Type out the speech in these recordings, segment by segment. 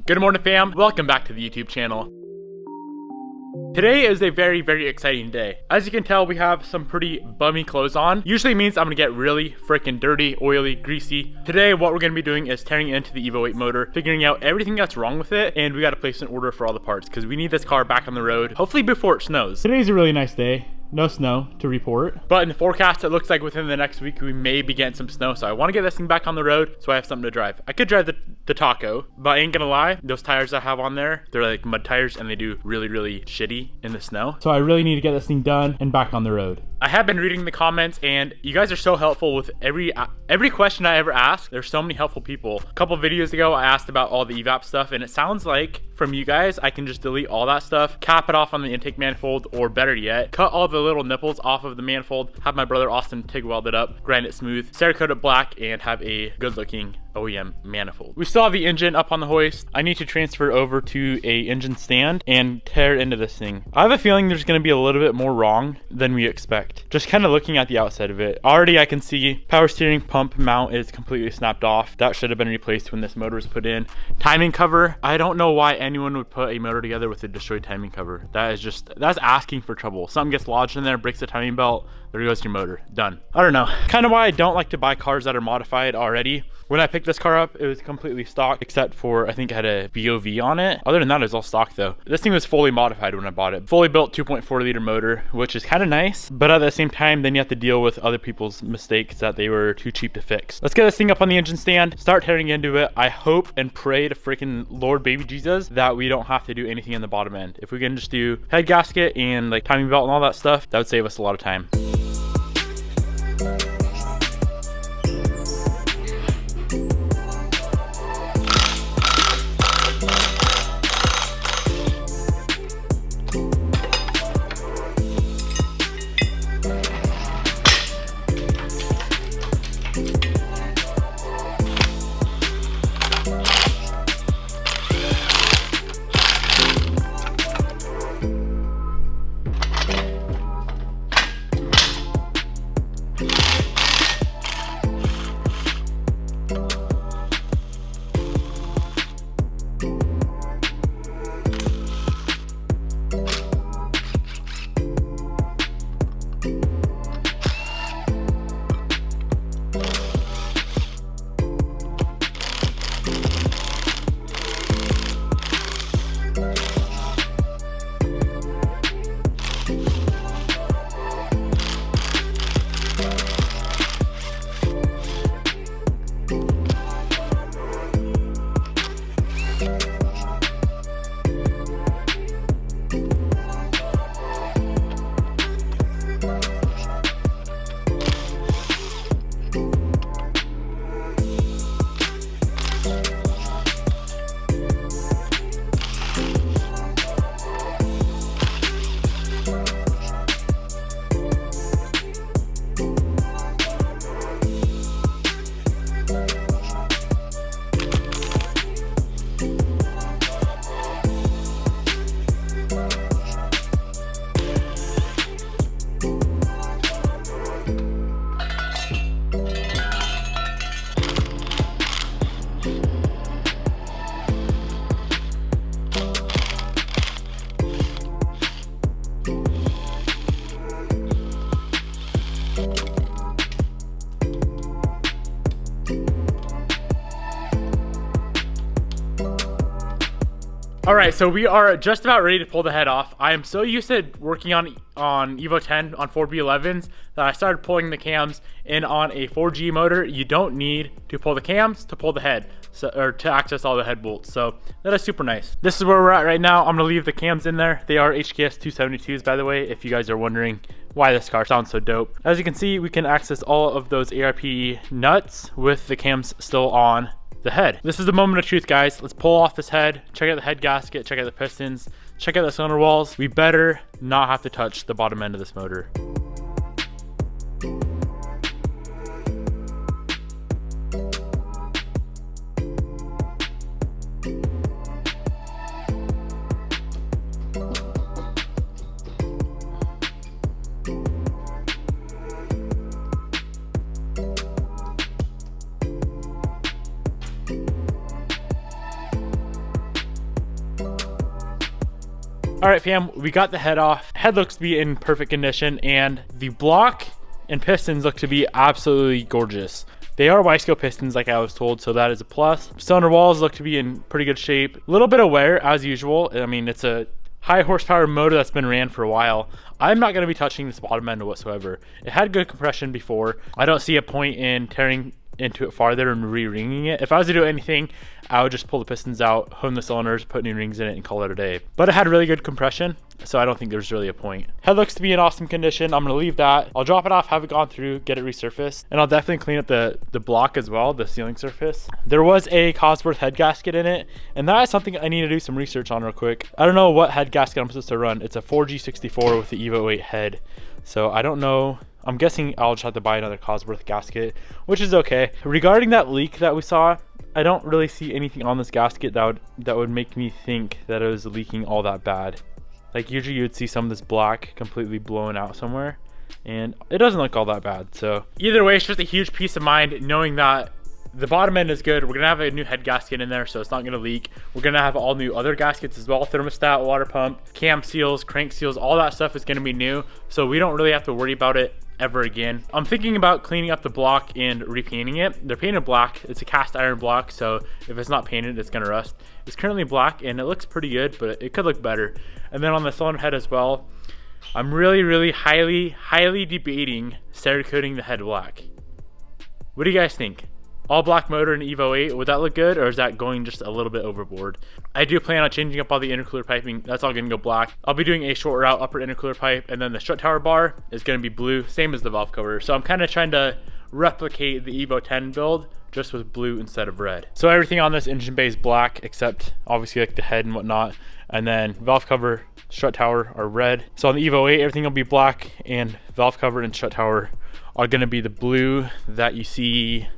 Good morning, fam. Welcome back to the YouTube channel. Today is a very, very exciting day. As you can tell, we have some pretty bummy clothes on. Usually means I'm gonna get really freaking dirty, oily, greasy. Today, what we're gonna be doing is tearing into the Evo 8 motor, figuring out everything that's wrong with it, and we gotta place an order for all the parts because we need this car back on the road, hopefully before it snows. Today's a really nice day. No snow to report. But in the forecast, it looks like within the next week, we may be getting some snow. So I want to get this thing back on the road so I have something to drive. I could drive the Taco, but I ain't gonna lie, those tires I have on there, they're like mud tires and they do really, really shitty in the snow. So I really need to get this thing done and back on the road. I have been reading the comments and you guys are so helpful with every question I ever ask. There's so many helpful people. A couple videos ago, I asked about all the evap stuff and it sounds like from you guys, I can just delete all that stuff, cap it off on the intake manifold, or better yet, cut all the little nipples off of the manifold, have my brother Austin TIG weld it up, grind it smooth, Cerakote it black, and have a good looking OEM manifold. We still have the engine up on the hoist. I need to transfer it over to a engine stand and tear into this thing. I have a feeling there's gonna be a little bit more wrong than we expect. Just kind of looking at the outside of it. Already I can see power steering pump mount is completely snapped off. That should have been replaced when this motor was put in. Timing cover. I don't know why anyone would put a motor together with a destroyed timing cover. That's asking for trouble. Something gets lodged in there, breaks the timing belt, there goes your motor. Done. I don't know. Kind of why I don't like to buy cars that are modified already. When I picked this car up, it was completely stock except for I think it had a BOV on it. Other than that, it was all stock though. This thing was fully modified when I bought it. Fully built 2.4 liter motor, which is kind of nice. But at the same time, then you have to deal with other people's mistakes that they were too cheap to fix. Let's get this thing up on the engine stand, start tearing into it. I hope and pray to freaking Lord baby Jesus that we don't have to do anything in the bottom end. If we can just do head gasket and like timing belt and all that stuff, that would save us a lot of time. All right, so we are just about ready to pull the head off. I am so used to working on Evo 10 on 4B11s that I started pulling the cams, and on a 4G motor, you don't need to pull the cams to pull the head, or to access all the head bolts. So that is super nice. This is where we're at right now. I'm gonna leave the cams in there. They are HKS 272s, by the way, if you guys are wondering why this car sounds so dope. As you can see, we can access all of those ARP nuts with the cams still on the head. This is the moment of truth, guys. Let's pull off this head, check out the head gasket, check out the pistons, check out the cylinder walls. We better not have to touch the bottom end of this motor. All right, fam, we got the head off. Head looks to be in perfect condition, and the block and pistons look to be absolutely gorgeous. They are Y-scale pistons like I was told, so that is a plus. Cylinder walls look to be in pretty good shape. A little bit of wear as usual. I mean, it's a high horsepower motor that's been ran for a while. I'm not going to be touching this bottom end whatsoever. It had good compression before. I don't see a point in tearing into it farther and re-ringing it. If I was to do anything, I would just pull the pistons out, hone the cylinders, put new rings in it, and call it a day. But it had really good compression, so I don't think there's really a point. Head looks to be in awesome condition. I'm gonna leave that. I'll drop it off, have it gone through, get it resurfaced, and I'll definitely clean up the block as well, the sealing surface. There was a Cosworth head gasket in it, and that is something I need to do some research on real quick. I don't know what head gasket I'm supposed to run. It's a 4G64 with the Evo 8 head, so I don't know. I'm guessing I'll just have to buy another Cosworth gasket, which is okay. Regarding that leak that we saw, I don't really see anything on this gasket that would make me think that it was leaking all that bad. Like usually you would see some of this black completely blown out somewhere, and it doesn't look all that bad. So either way, it's just a huge peace of mind knowing that the bottom end is good. We're gonna have a new head gasket in there, so it's not gonna leak. We're gonna have all new other gaskets as well. Thermostat, water pump, cam seals, crank seals, all that stuff is gonna be new. So we don't really have to worry about it ever again. I'm thinking about cleaning up the block and repainting it. They're painted black. It's a cast iron block, so if it's not painted, it's gonna rust. It's currently black and it looks pretty good, but it could look better. And then on the cylinder head as well, I'm really highly debating Cerakoting the head black. What do you guys think? All black motor in Evo 8, would that look good, or is that going just a little bit overboard? I do plan on changing up all the intercooler piping. That's all gonna go black. I'll be doing a short route upper intercooler pipe, and then the strut tower bar is gonna be blue, same as the valve cover. So I'm kind of trying to replicate the Evo 10 build, just with blue instead of red. So everything on this engine bay is black, except obviously like the head and whatnot. And then valve cover, strut tower are red. So on the Evo 8, everything will be black, and valve cover and strut tower are gonna be the blue that you see.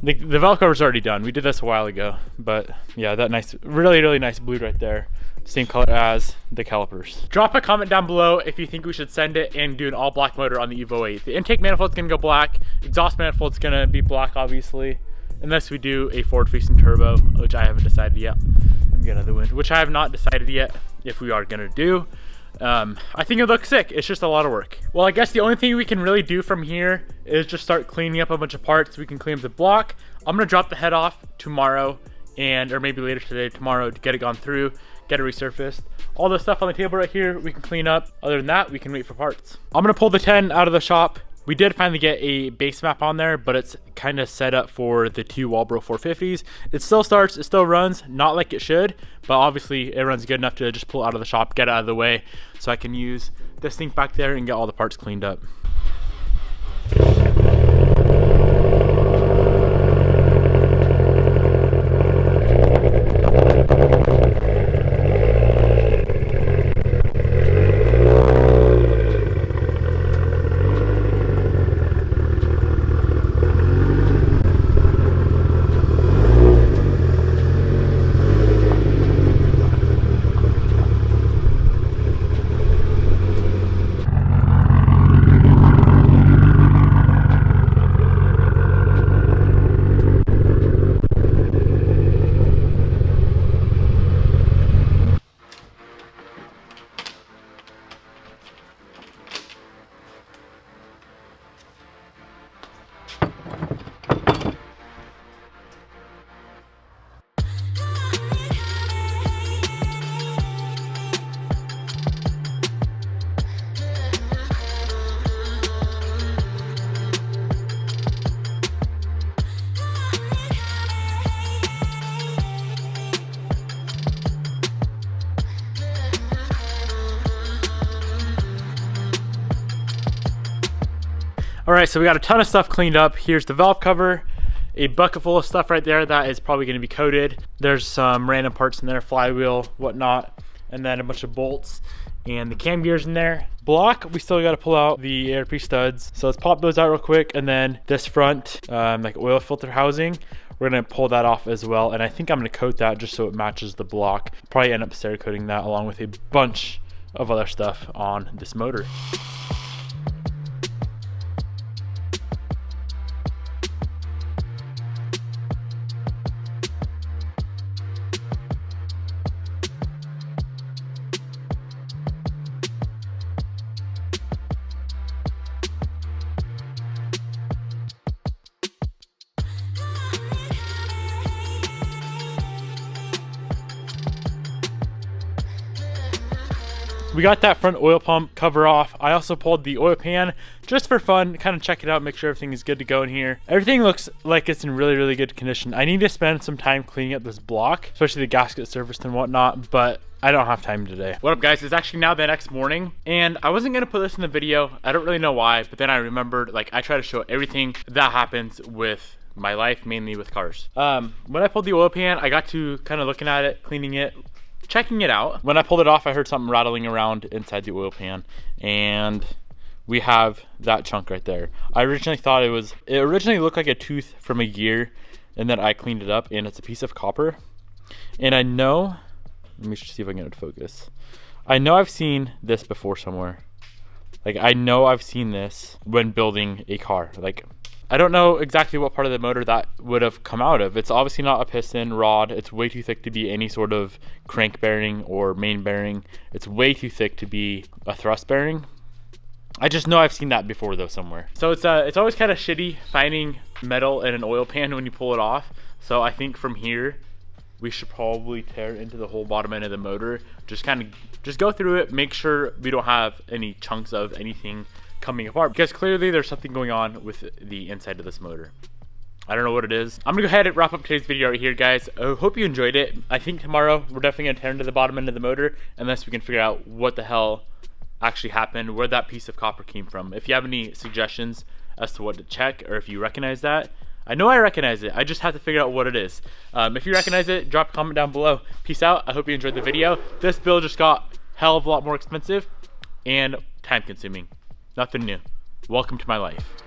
The valve cover's already done. We did this a while ago, but yeah, that nice, really nice blue right there. Same color as the calipers. Drop a comment down below if you think we should send it and do an all black motor on the Evo 8. The intake manifold's gonna go black. Exhaust manifold's gonna be black, obviously, unless we do a forward facing turbo, which I haven't decided yet. Let me get another wind, which I have not decided yet if we are gonna do. I think it looks sick. It's just a lot of work. Well, I guess the only thing we can really do from here is just start cleaning up a bunch of parts. We can clean up the block. I'm gonna drop the head off tomorrow, or maybe later today, tomorrow, to get it gone through, get it resurfaced. All the stuff on the table right here, we can clean up. Other than that, we can wait for parts. I'm gonna pull the 10 out of the shop. We did finally get a base map on there, but it's kind of set up for the two Walbro 450s. It still starts, it still runs, not like it should, but obviously it runs good enough to just pull it out of the shop, get it out of the way, so I can use this thing back there and get all the parts cleaned up. All right, so we got a ton of stuff cleaned up. Here's the valve cover, a bucket full of stuff right there that is probably gonna be coated. There's some random parts in there, flywheel, whatnot, and then a bunch of bolts and the cam gears in there. Block, we still gotta pull out the ARP studs. So let's pop those out real quick. And then this front, like oil filter housing, we're gonna pull that off as well. And I think I'm gonna coat that just so it matches the block. Probably end up Cerakoting that along with a bunch of other stuff on this motor. we got that front oil pump cover off. I also pulled the oil pan just for fun, kind of check it out, make sure everything is good to go in here. Everything looks like it's in really, really good condition. I need to spend some time cleaning up this block, especially the gasket serviced and whatnot, but I don't have time today. What up, guys? It's actually now the next morning, and I wasn't gonna put this in the video. I don't really know why, but then I remembered, like, I try to show everything that happens with my life, mainly with cars. When I pulled the oil pan, I got to kind of looking at it, cleaning it, checking it out. When I pulled it off, I heard something rattling around inside the oil pan, and we have that chunk right there. I originally thought it originally looked like a tooth from a gear, and then I cleaned it up, and it's a piece of copper. And I know, let me just see if I can get it to focus. I know I've seen this before somewhere. Like, I know I've seen this when building a car. Like, I don't know exactly what part of the motor that would have come out of. It's obviously not a piston rod. It's way too thick to be any sort of crank bearing or main bearing. It's way too thick to be a thrust bearing. I just know I've seen that before though somewhere. So it's always kind of shitty finding metal in an oil pan when you pull it off. So I think from here, we should probably tear into the whole bottom end of the motor. Just go through it, make sure we don't have any chunks of anything coming apart, because clearly there's something going on with the inside of this motor. I don't know what it is. I'm gonna go ahead and wrap up today's video right here, guys. I hope you enjoyed it. I think tomorrow we're definitely gonna tear into the bottom end of the motor unless we can figure out what the hell actually happened, where that piece of copper came from. If you have any suggestions as to what to check, or if you recognize that, I know I recognize it. I just have to figure out what it is. If you recognize it, drop a comment down below. Peace out. I hope you enjoyed the video. This build just got hell of a lot more expensive and time consuming. Nothing new. Welcome to my life.